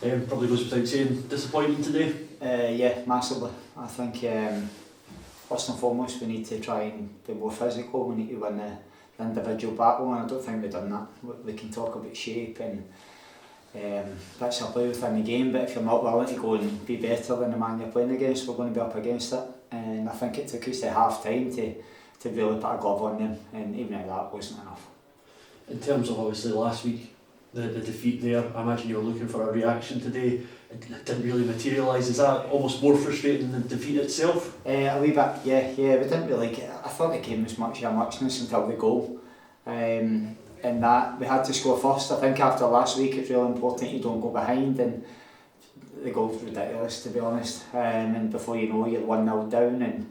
Probably goes without saying, disappointing today. Yeah, massively. I think first and foremost we need to try and be more physical. We need to win the individual battle, and I don't think we've done that. We can talk about shape and bits of play within the game, but if you're not willing to go and be better than the man you're playing against, we're going to be up against it. And I think it took us to half time to really put a glove on them, and even if that wasn't enough. In terms of obviously last week, the defeat there, I imagine you were looking for a reaction today. It didn't really materialise. Is that almost more frustrating than the defeat itself? A wee bit, yeah. We didn't really get. I thought the game was much of a muchness until the goal. And that we had to score first. I think after last week it's really important you don't go behind, and the goal was ridiculous, to be honest. And before you know, you're 1-0 down, and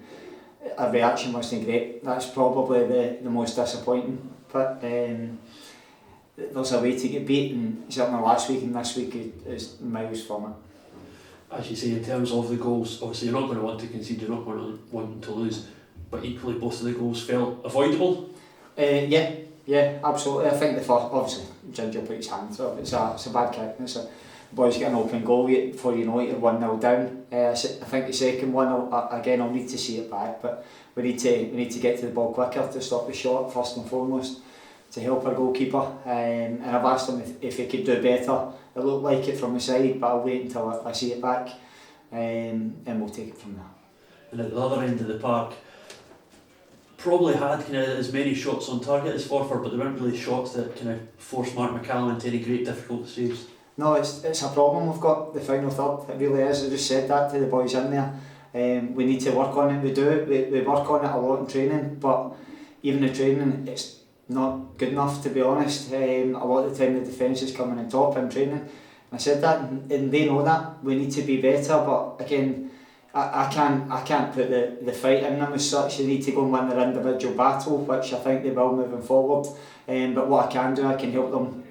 our reaction wasn't great. That's probably the most disappointing. But there's a way to get beat, and certainly last week and this week is miles from it. As you say, in terms of the goals, obviously you're not going to want to concede, you're not going to want to lose, but equally both of the goals felt avoidable. Yeah, absolutely. I think the first, obviously, Ginger put his hand through it. It's a bad kick. The boys get an open goal before you know it, you're 1-0 down. I think the second one, I'll need to see it back, but we need to get to the ball quicker to stop the shot first and foremost, to help our goalkeeper. And I've asked him if he could do better. It looked like it from the side, but I'll wait until I see it back, and we'll take it from there. And at the other end of the park, probably had kind of as many shots on target as Forfar, but they weren't really shots that kind of forced Mark McCallum into any great difficult saves. No, it's a problem we've got, the final third. It really is. I just said that to the boys in there. We need to work on it. We do. We work on it a lot in training, but even in training, it's not good enough, to be honest. A lot of the time the defence is coming on top in training. I said that, and they know that. We need to be better, but again, I can't put the fight in them as such. They need to go and win their individual battle, which I think they will moving forward. But what I can do, I can help them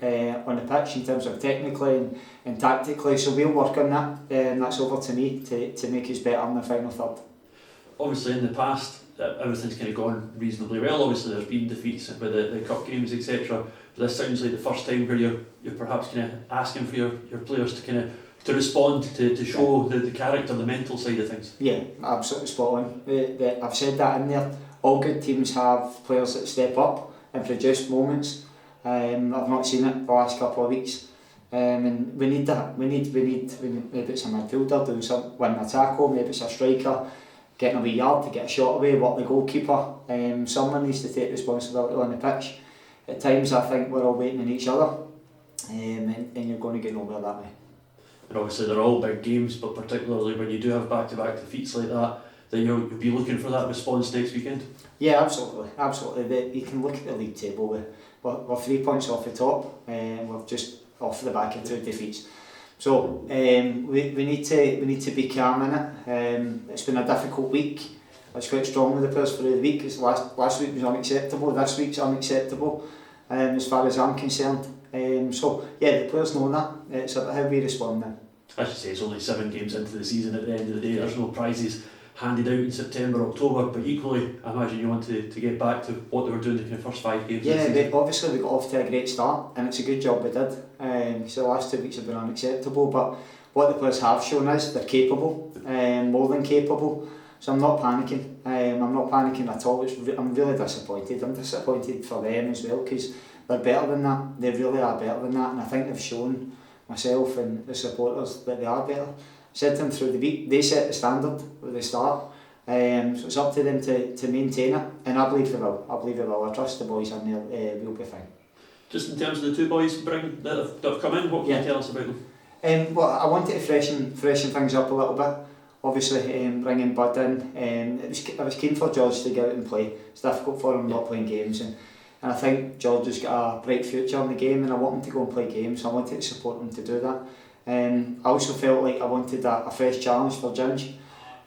on the pitch in terms of technically and tactically. So we'll work on that, and that's over to me to make us better in the final third. Obviously, in the past, everything's kind of gone reasonably well. Obviously, there's been defeats with the cup games, etc. But this sounds like the first time where you're perhaps kind of asking for your players to kind of respond, to show the character, the mental side of things. Yeah, absolutely spot on. I've said that in there. All good teams have players that step up and produce moments. I've not seen it the last couple of weeks. And we need that. We need maybe it's a midfielder doing some winning a tackle, maybe it's a striker getting a wee yard to get a shot away, work the goalkeeper. Someone needs to take responsibility on the pitch. At times I think we're all waiting on each other, and you're going to get nowhere that way. And obviously they're all big games, but particularly when you do have back-to-back defeats like that, then you'll be looking for that response next weekend. Yeah, absolutely. You can look at the league table. We're 3 points off the top, and we're just off the back of 2 defeats. So we need to be calm in it. It's been a difficult week. I was quite strong with the players for the week. Last week was unacceptable. This week's unacceptable, as far as I'm concerned. So yeah, the players know that. It's about how we respond then. As you say, it's only 7 games into the season at the end of the day. There's no prizes handed out in September, October, but equally I imagine you want to get back to what they were doing in the first 5 games. Yeah, obviously we got off to a great start, and it's a good job we did. So the last 2 weeks have been unacceptable, but what the players have shown is they're capable, more than capable. So I'm not panicking. I'm not panicking at all. I'm really disappointed. I'm disappointed for them as well, because they're better than that. They really are better than that, and I think they've shown myself and the supporters that they are better. Said to them through the week, they set the standard at the start, so it's up to them to maintain it, and I believe they will. I trust the boys in there, will be fine. Just in terms of the 2 boys that have come in, what can you tell us about them? Well, I wanted to freshen things up a little bit. Obviously, bringing Bud in, I was keen for George to get out and play. It's difficult for him not playing games, and I think George has got a bright future in the game, and I want him to go and play games, so I wanted to support him to do that. I also felt like I wanted a fresh challenge for Ginge,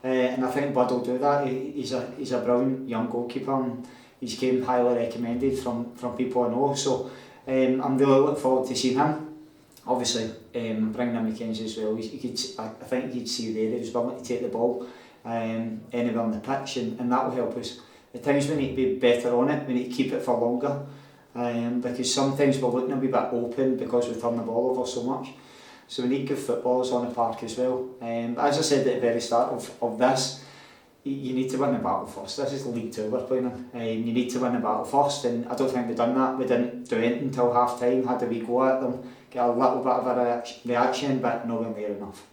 and I think Bud will do that. He's a brilliant young goalkeeper, and he's came highly recommended from people I know, so I'm really looking forward to seeing him. Obviously, bringing in Mackenzie as well, I think he'd see there, he was willing to take the ball anywhere on the pitch, and that will help us. At times we need to be better on it, we need to keep it for longer, because sometimes we're looking a wee bit open because we turn the ball over so much. So we need good footballers on the park as well. As I said at the very start of this, you need to win the battle first. This is the League 2 we're playing in. You need to win the battle first, and I don't think we've done that. We didn't do anything until half time, had a wee go at them, get a little bit of a reaction, but nowhere near enough.